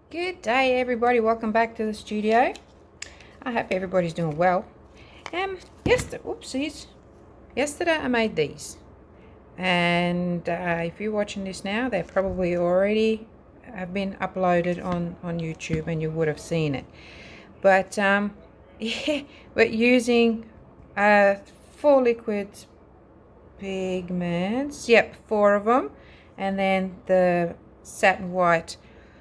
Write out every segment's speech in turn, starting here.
Good day everybody, welcome back to the studio. I hope everybody's doing well. Yesterday I made these, and if you're watching this now, they probably already have been uploaded on YouTube and you would have seen it. But yeah, but using 4 liquid pigments, yep, 4 of them, and then the satin white,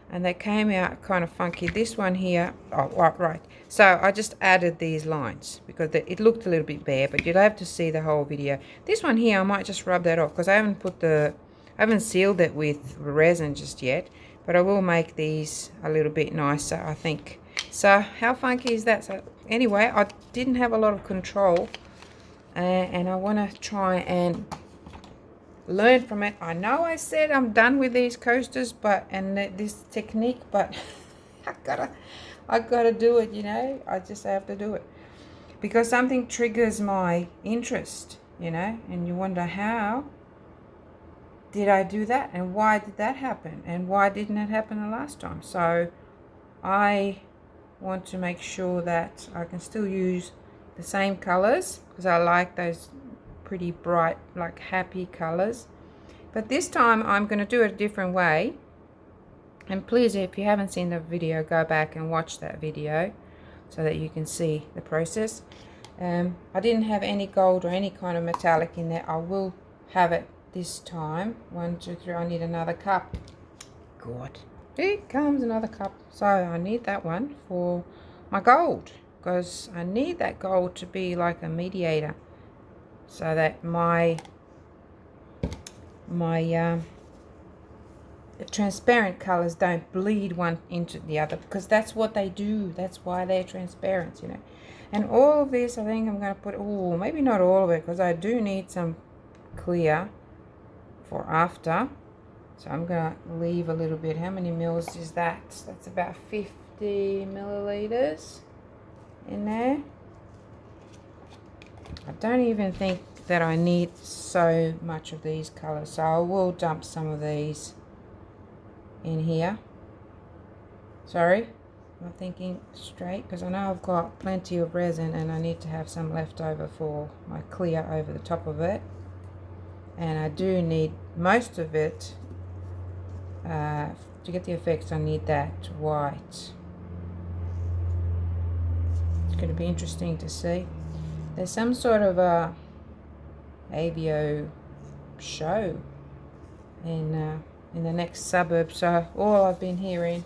and they came out kind of funky. This one here, oh right, so I just added these lines because it looked a little bit bare, but you'll have to see the whole video. This one here I might just rub that off because I haven't sealed it with resin just yet, but I will make these a little bit nicer, I think. So how funky is that? So anyway, I didn't have a lot of control, and I want to try and learn from it. I know I said I'm done with these coasters, and this technique, but I gotta do it, you know. I just have to do it because something triggers my interest, you know, and you wonder, how did I do that, and why did that happen, and why didn't it happen the last time? So I want to make sure that I can still use the same colors because I like those pretty bright, like happy colors. But this time I'm going to do it a different way, and please, if you haven't seen the video, go back and watch that video so that you can see the process. I didn't have any gold or any kind of metallic in there. I will have it this time. 1, 2, 3. I need another cup. God, here comes another cup. So I need that one for my gold, because I need that gold to be like a mediator, so that my transparent colors don't bleed one into the other, because that's what they do. That's why they're transparent, you know. And all of this, I think I'm going to put, oh, maybe not all of it, because I do need some clear for after. So I'm going to leave a little bit. How many mils is that? That's about 50 milliliters in there. I don't even think that I need so much of these colors, so I will dump some of these in here. Sorry, I'm not thinking straight, because I know I've got plenty of resin and I need to have some left over for my clear over the top of it, and I do need most of it to get the effects. I need that white. It's going to be interesting to see. There's some sort of a avio show in the next suburb, so all I've been hearing,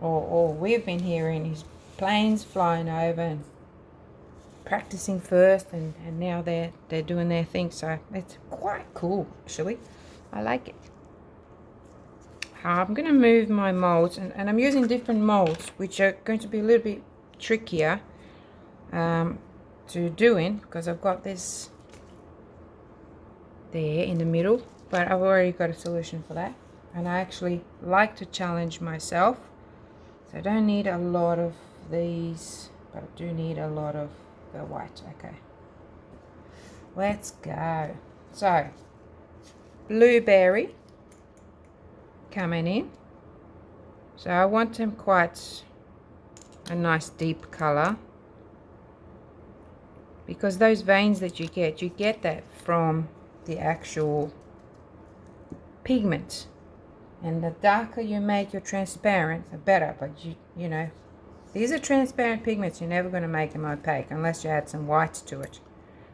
or all we've been hearing, is planes flying over and practicing first, and now they're doing their thing. So it's quite cool, actually. I like it. I'm going to move my molds, and I'm using different molds, which are going to be a little bit trickier to doing, because I've got this there in the middle, but I've already got a solution for that, and I actually like to challenge myself. So I don't need a lot of these, but I do need a lot of the white. Okay, let's go. So blueberry coming in, so I want them quite a nice deep color, because those veins that you get that from the actual pigment, and the darker you make your transparent, the better. But you know, these are transparent pigments. You're never going to make them opaque unless you add some whites to it,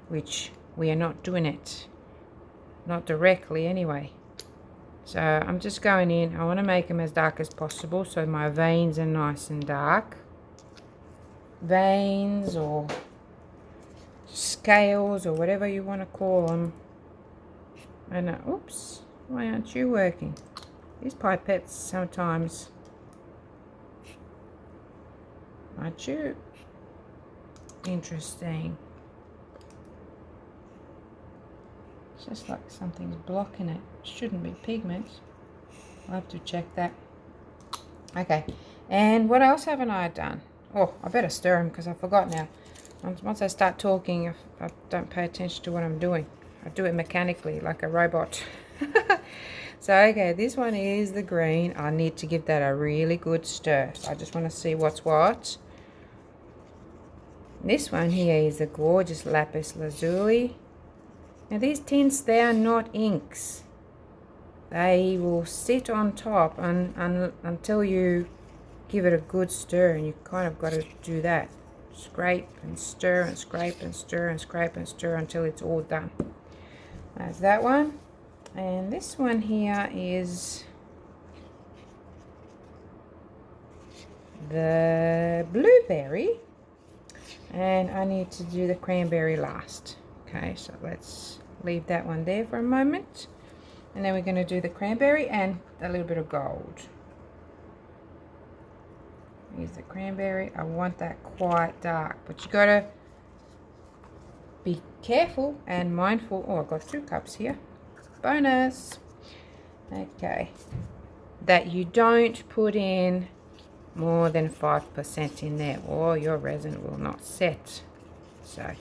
which we are not doing it, not directly anyway. So I'm just going in. I want to make them as dark as possible, so my veins are nice and dark. Veins or scales or whatever you want to call them. And oops, why aren't you working? These pipettes sometimes aren't you? Interesting. It's just like something's blocking it. Shouldn't be pigments. I'll have to check that. Okay, and what else haven't I done? Oh, I better stir them because I forgot now. Once I start talking, I don't pay attention to what I'm doing. I do it mechanically like a robot. So, okay, this one is the green. I need to give that a really good stir. So I just want to see what's what. This one here is a gorgeous lapis lazuli. Now these tints, they are not inks. They will sit on top until you give it a good stir, and you kind of got to do that. Scrape and stir and scrape and stir and scrape and stir until it's all done. That's that one. And this one here is the blueberry, and I need to do the cranberry last. Okay, so let's leave that one there for a moment, and then we're going to do the cranberry and a little bit of gold. Here's the cranberry. I want that quite dark, but you got to be careful and mindful. Oh, I've got 2 cups here. Bonus. Okay, that you don't put in more than 5% in there, or your resin will not set. So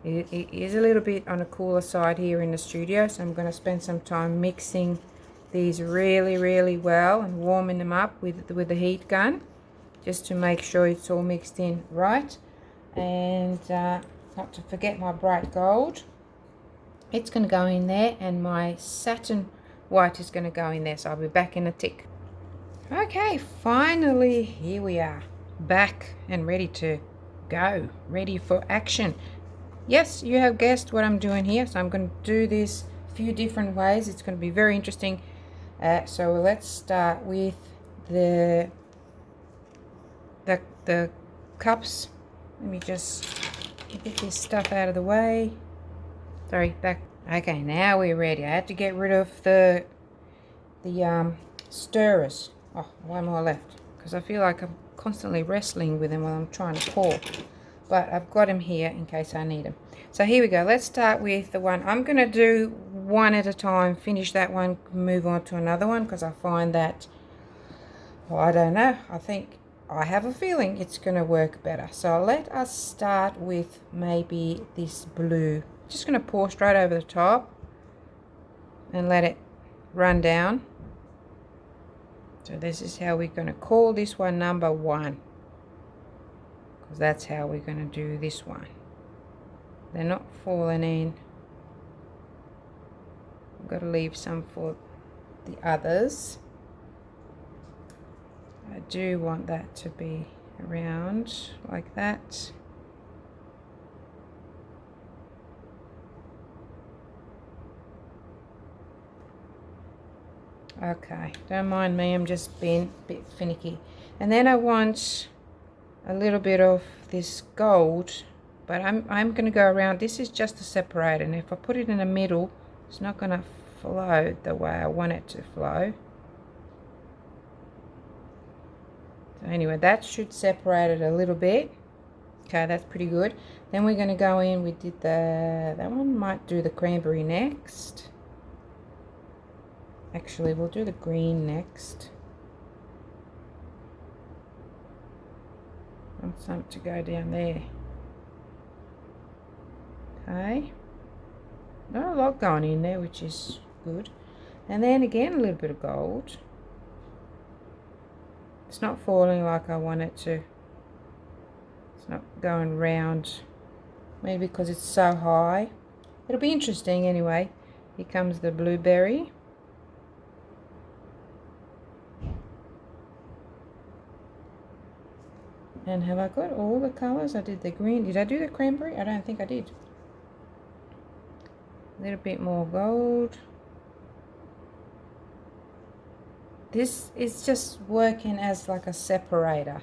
it is a little bit on the cooler side here in the studio, so I'm going to spend some time mixing these really well and warming them up with the heat gun, just to make sure it's all mixed in right. And not to forget my bright gold. It's going to go in there, and my satin white is going to go in there, so I'll be back in a tick. Okay, finally here we are, back and ready to go, ready for action. Yes, you have guessed what I'm doing here, so I'm going to do this a few different ways. It's going to be very interesting. So let's start with the cups. Let me just get this stuff out of the way. Sorry, back. Okay, now we're ready. I had to get rid of the stirrers. Oh, one more left, because I feel like I'm constantly wrestling with them while I'm trying to pour. But I've got them here in case I need them. So here we go. Let's start with the one. I'm going to do one at a time, finish that one, move on to another one, because I find that, well, I don't know, I have a feeling it's going to work better. So let us start with maybe this blue. Just going to pour straight over the top and let it run down. So this is how we're going to call this one number 1, because that's how we're going to do this one. They're not falling in. I've got to leave some for the others. I do want that to be around like that. Okay, don't mind me, I'm just being a bit finicky. And then I want a little bit of this gold, but I'm going to go around. This is just a separator, and if I put it in the middle, it's not going to flow the way I want it to flow. So anyway, that should separate it a little bit. Okay, that's pretty good. Then we're going to go in, we did that one might do the cranberry next. Actually, we'll do the green next. I want something to go down there. Okay. Not a lot going in there, which is good. And then again, a little bit of gold. It's not falling like I want it to. It's not going round. Maybe because it's so high. It'll be interesting anyway. Here comes the blueberry. And have I got all the colours? I did the green. Did I do the cranberry? I don't think I did. A little bit more gold. This is just working as like a separator.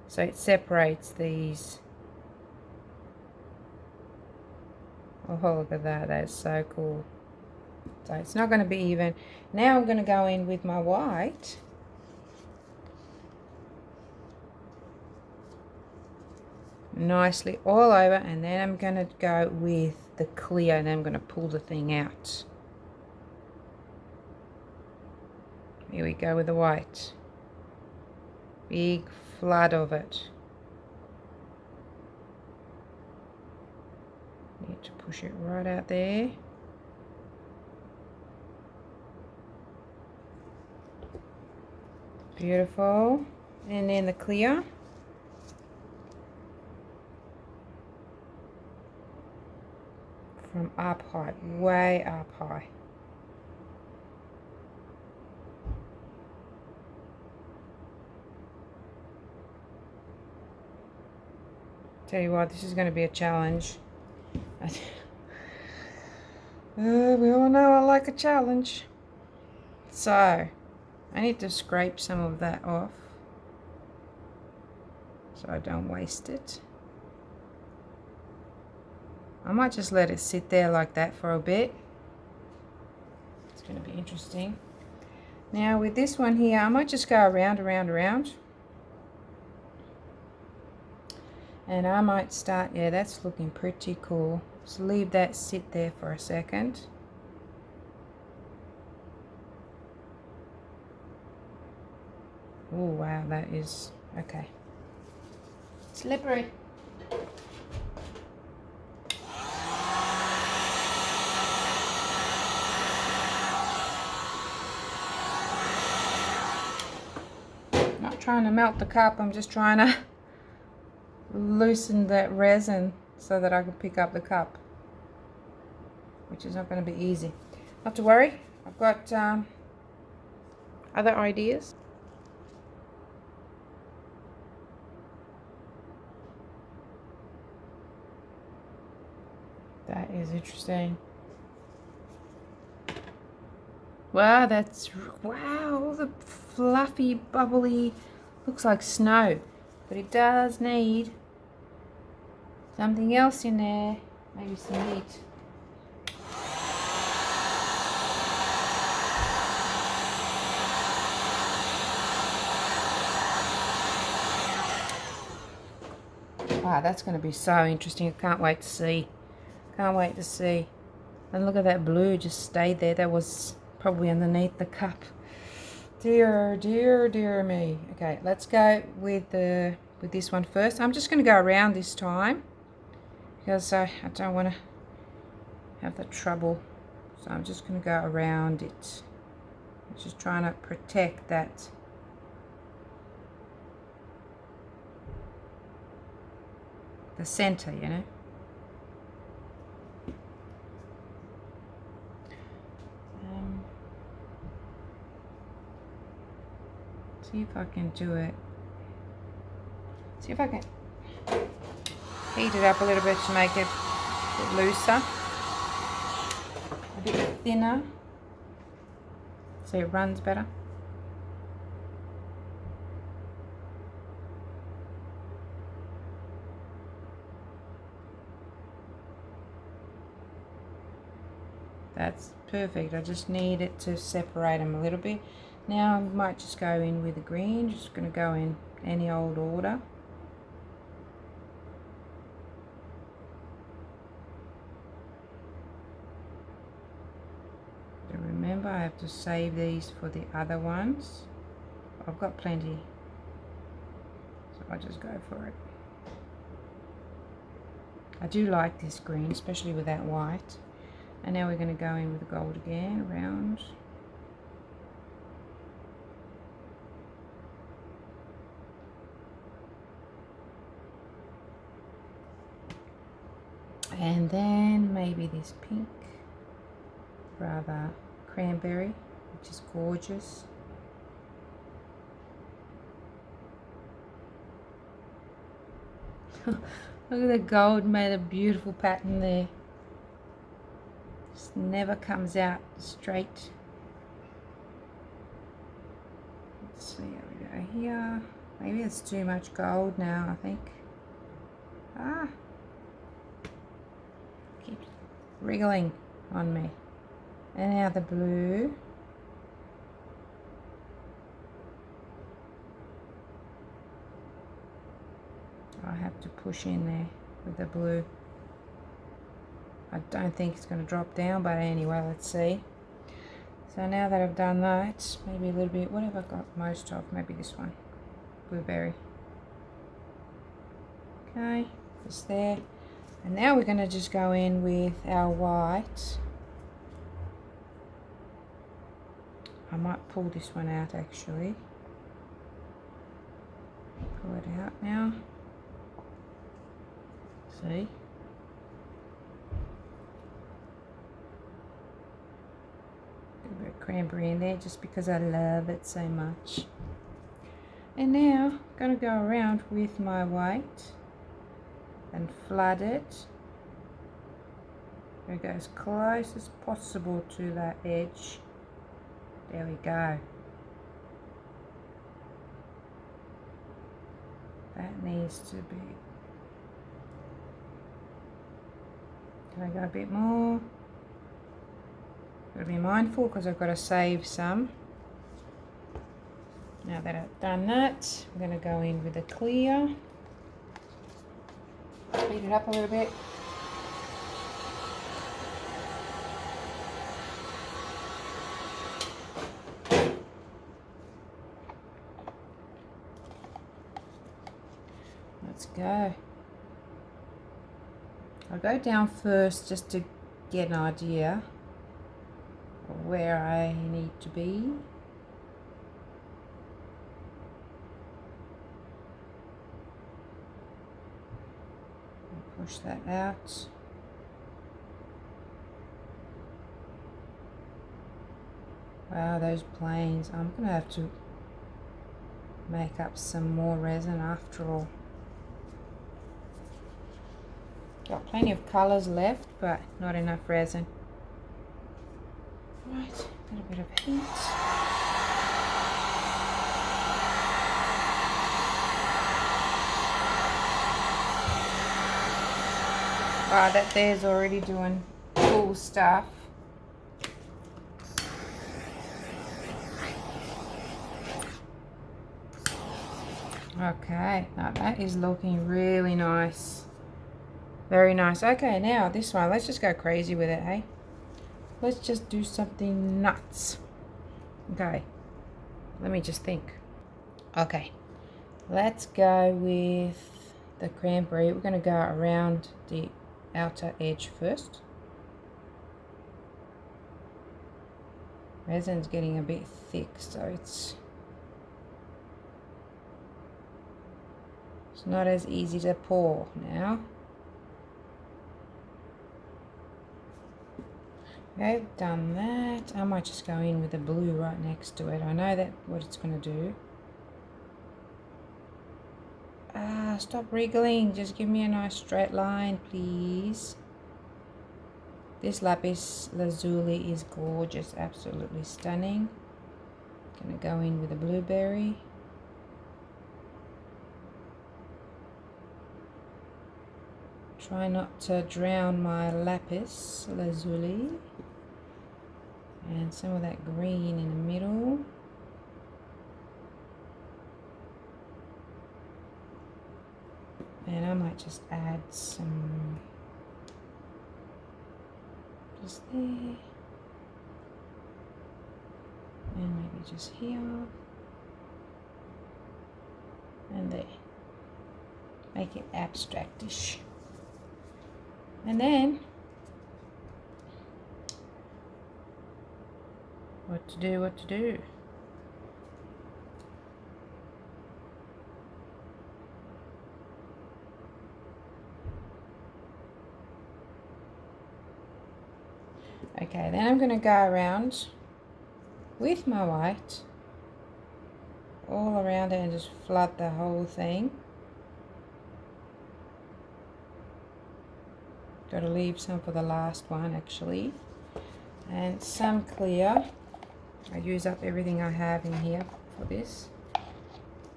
So it separates these. Oh, look at that. That's so cool. So it's not going to be even. Now I'm going to go in with my white. Nicely all over, and then I'm going to go with the clear, and then I'm going to pull the thing out. Here we go with the white. Big flood of it. Need to push. push it right out there. Beautiful. And then the clear. From up high, way up high. Tell you what, this is going to be a challenge. We all know I like a challenge. So, I need to scrape some of that off so I don't waste it. I might just let it sit there like that for a bit. It's going to be interesting. Now with this one here, I might just go around. And I might start, yeah, that's looking pretty cool. So leave that sit there for a second. Oh wow, that is, okay. Slippery. Not trying to melt the cup, I'm just trying to loosen that resin so that I can pick up the cup, which is not going to be easy. Not to worry, I've got other ideas. That is interesting. Wow, that's, wow, all the fluffy, bubbly, looks like snow, but it does need something else in there, maybe some meat. Wow, that's going to be so interesting. I can't wait to see. Can't wait to see. And look at that blue just stayed there. That was probably underneath the cup. Dear, dear, dear me. Okay, let's go with this one first. I'm just going to go around this time because I don't want to have the trouble. So I'm just going to go around it. I'm just trying to protect that. The center, you know. See if I can do it. See if I can heat it up a little bit to make it a bit looser, a bit thinner, so it runs better. That's perfect. I just need it to separate them a little bit. Now I might just go in with the green. Just going to go in any old order. So remember, I have to save these for the other ones. I've got plenty, so I'll just go for it. I do like this green, especially with that white. And now we're going to go in with the gold again, around. And then maybe this pink, rather cranberry, which is gorgeous. Look at the gold, made a beautiful pattern there. Just never comes out straight. Let's see how we go here. Maybe it's too much gold now, I think. Ah, keeps wriggling on me. And now the blue. I have to push in there with the blue. I don't think it's going to drop down, but anyway, let's see. So now that I've done that, maybe a little bit, what have I got most of? Maybe this one, blueberry. Okay, just there. And now we're going to just go in with our white. I might pull this one out actually. it out now. See? A bit of cranberry in there just because I love it so much. And now I'm going to go around with my white and flood it. I'm going to go as close as possible to that edge. There we go. That needs to be. Can I go a bit more? Got to be mindful because I've got to save some. Now that I've done that, I'm going to go in with a clear. Speed it up a little bit. Let's go. I'll go down first just to get an idea of where I need to be. Push that out. Wow, those planes. I'm going to have to make up some more resin after all. Got plenty of colours left, but not enough resin. Right, got a bit of heat. Wow, that there's already doing cool stuff. Okay, now that is looking really nice. Very nice. Okay, now this one, let's just go crazy with it, hey? Let's just do something nuts. Okay, let me just think. Okay, let's go with the cranberry. We're going to go around the outer edge first. Resin's getting a bit thick, so it's not as easy to pour now. Okay, done that. I might just go in with the blue right next to it. I know that what it's going to do. Ah, stop wriggling. Just give me a nice straight line, please. This lapis lazuli is gorgeous, absolutely stunning. Gonna go in with a blueberry. Try not to drown my lapis lazuli. And some of that green in the middle. And I might just add some just there. And maybe just here. And there. Make it abstractish. And then what to do. Okay, then I'm going to go around with my white all around it and just flood the whole thing. Got to leave some for the last one actually. And some clear. I use up everything I have in here for this.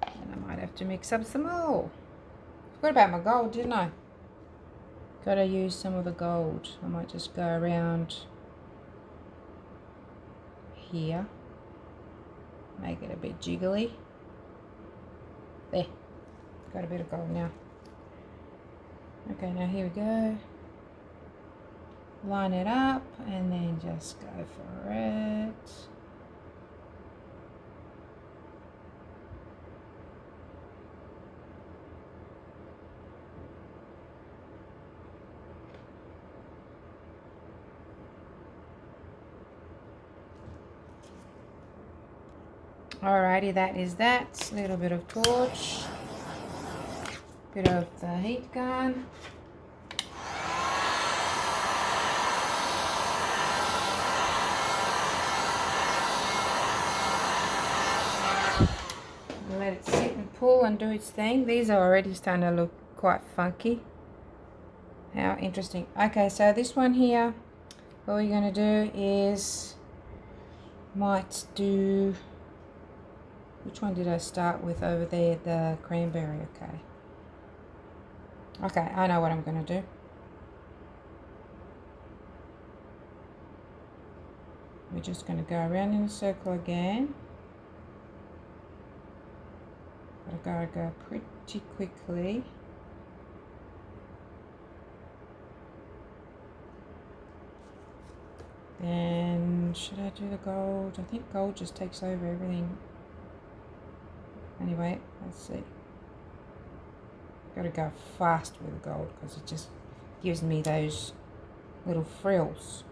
And I might have to mix up some more. Forgot about my gold, didn't I? Got to use some of the gold. I might just go around here. Make it a bit jiggly. There. Got a bit of gold now. Okay, now here we go. Line it up and then just go for it. Alrighty, that is that. A little bit of torch. Bit of the heat gun. Let it sit and pull and do its thing. These are already starting to look quite funky. How interesting. Okay, so this one here, what we're going to do is, might do, which one did I start with over there? The cranberry. Okay, I know what I'm going to do. We're just going to go around in a circle again. I've got to go pretty quickly. Then should I do the gold? I think gold just takes over everything. Anyway, let's see. Got to go fast with the gold because it just gives me those little frills.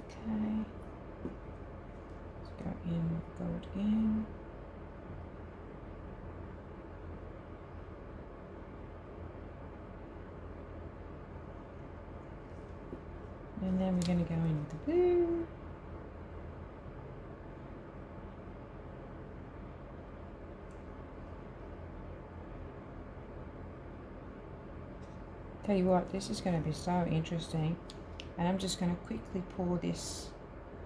Okay, let's go in gold again. And then we're going to go in with the blue. Tell you what, this is going to be so interesting. And I'm just going to quickly pour this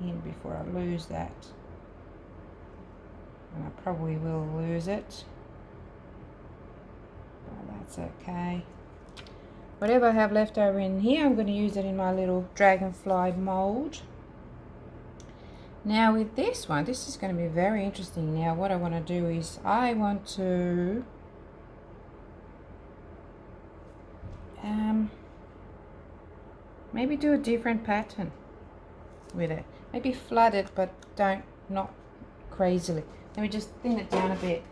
in before I lose that. And I probably will lose it. But that's okay. Whatever I have left over in here, I'm going to use it in my little dragonfly mold. Now with this one, this is going to be very interesting. Now what I want to do is I want to maybe do a different pattern with it. Maybe flood it, but not crazily. Let me just thin it down a bit.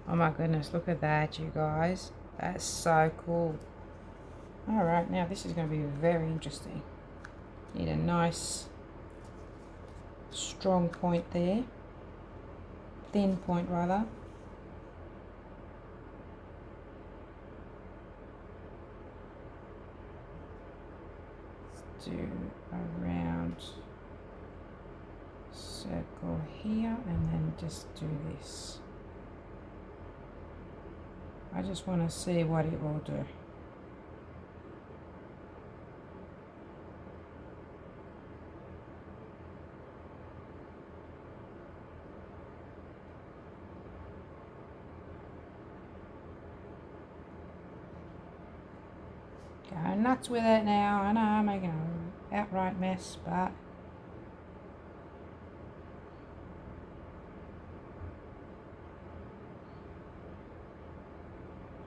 Oh my goodness, look at that, you guys. That's so cool. Alright, now this is going to be very interesting. Need a nice strong point there. Thin point rather. Let's do a round circle here and then just do this. I just want to see what it will do. Going nuts with it now. I know I'm making an outright mess, but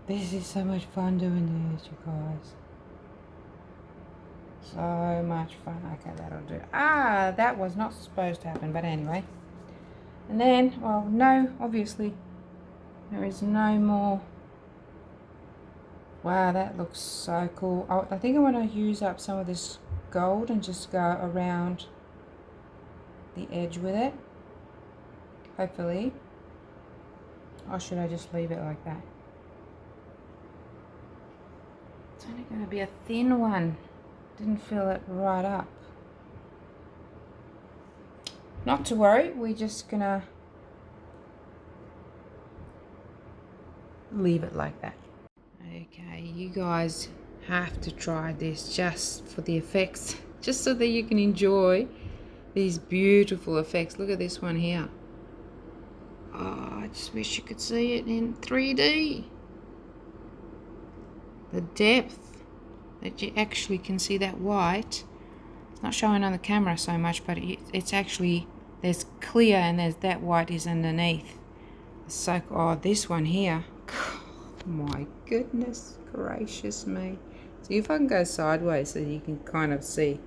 this is so much fun doing this, you guys. So much fun. Okay, that'll do. Ah, that was not supposed to happen, but anyway. And then, well, no, obviously, there is no more. Wow, that looks so cool. Oh, I think I want to use up some of this gold and just go around the edge with it. Hopefully. Or should I just leave it like that? It's only going to be a thin one. Didn't fill it right up. Not to worry, we're just going to leave it like that. Okay, you guys have to try this just for the effects, just so that you can enjoy these beautiful effects. Look at this one here. Oh, I just wish you could see it in 3D. The depth that you actually can see that white. It's not showing on the camera so much, but it's actually, there's clear and there's that white is underneath. So, oh, this one here. My goodness gracious me. See if I can go sideways so you can kind of see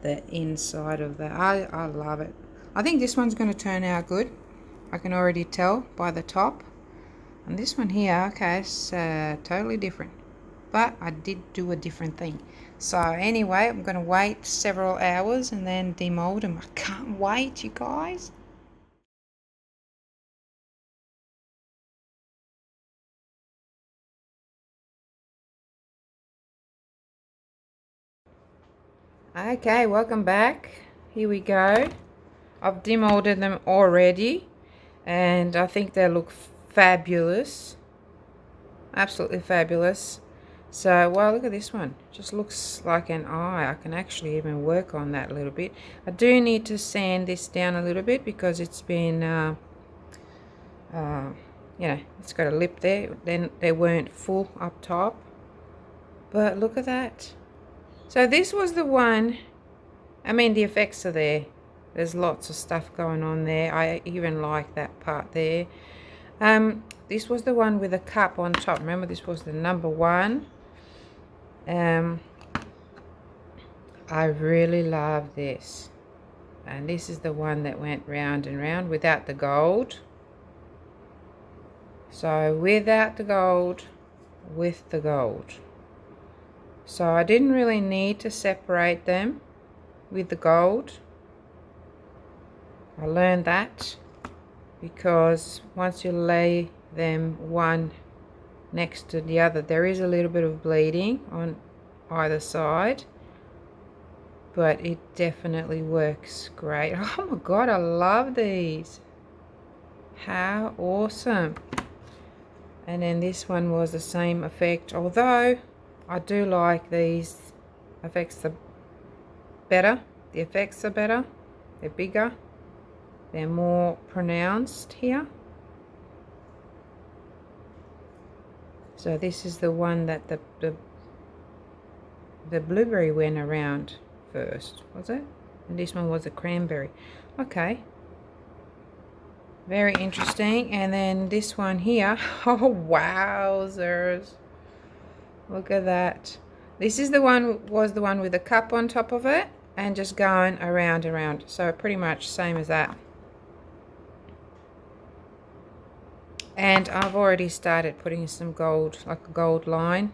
the inside of that. I love it. I think this one's going to turn out good. I can already tell by the top. And this one here, okay, it's totally different. But I did do a different thing. So anyway, I'm going to wait several hours and then demold them. I can't wait, you guys. Okay, welcome back. Here we go. I've demolded them already, and I think they look fabulous. Absolutely fabulous. So, wow, look at this one. Just looks like an eye. I can actually even work on that a little bit. I do need to sand this down a little bit because it's been, you know, it's got a lip there. Then they weren't full up top. But look at that. So this was the one, I mean, the effects are there. There's lots of stuff going on there. I even like that part there. This was the one with a cup on top. Remember, this was the number one. I really love this. And this is the one that went round and round without the gold. So without the gold, with the gold. So I didn't really need to separate them with the gold. I learned that because once you lay them one next to the other, there is a little bit of bleeding on either side, but it definitely works great. Oh my god, I love these. How awesome. And then this one was the same effect, although I do like these effects better. The effects are better. They're bigger. They're more pronounced here. So this is the one that the blueberry went around first, was it? And this one was a cranberry. Okay. Very interesting. And then this one here. Oh, wowzers. Look at that. This is the one, was the one with the cup on top of it and just going around and around. So pretty much same as that. And I've already started putting some gold, like a gold line,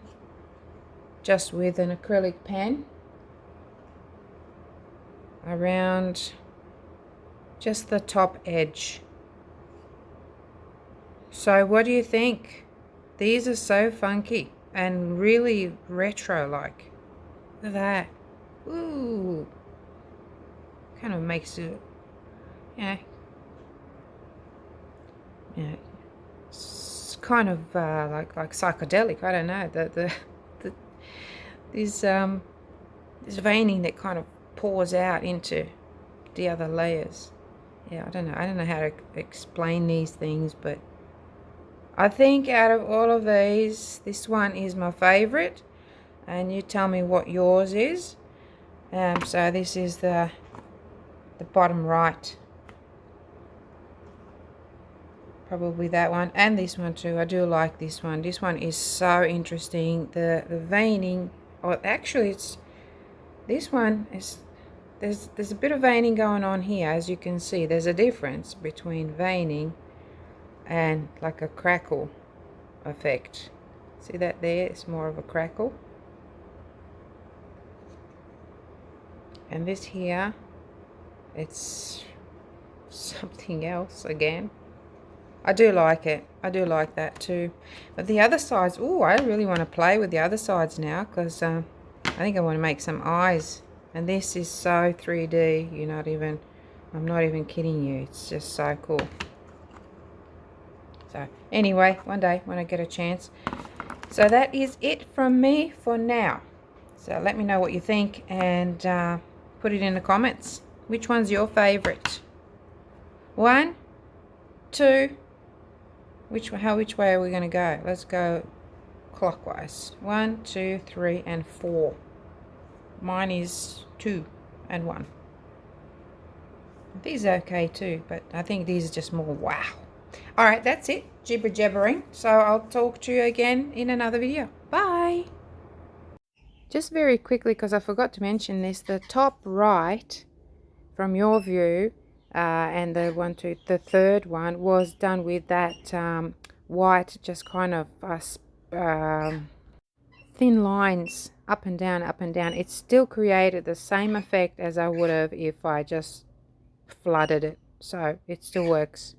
just with an acrylic pen around just the top edge. So what do you think? These are so funky and really retro-like. Look at that. Ooh. Kind of makes it, yeah. Yeah. It's kind of like psychedelic. I don't know. This veining that kind of pours out into the other layers. Yeah, I don't know how to explain these things, but I think out of all of these, this one is my favorite. And you tell me what yours is. So this is the bottom right. Probably that one, and this one too. I do like this one. This one is so interesting. The veining, or actually it's, this one is, there's a bit of veining going on here. As you can see, there's a difference between veining and like a crackle effect. See that there? It's more of a crackle. And this here, it's something else again. I do like it. I do like that too. But the other sides, oh, I really want to play with the other sides now, because I think I want to make some eyes. And this is so 3D. I'm not even kidding you. It's just so cool. So anyway, one day when I get a chance. So that is it from me for now. So let me know what you think, and put it in the comments. Which one's your favorite? 1, 2. Which way are we going to go? Let's go clockwise. 1, 2, 3, and 4. Mine is 2 and 1. These are okay too, but I think these are just more wow. Alright, that's it. Jibber jabbering. So I'll talk to you again in another video. Bye. Just very quickly, because I forgot to mention this, the top right from your view and the third one was done with that white, just kind of thin lines up and down, up and down. It still created the same effect as I would have if I just flooded it, so it still works.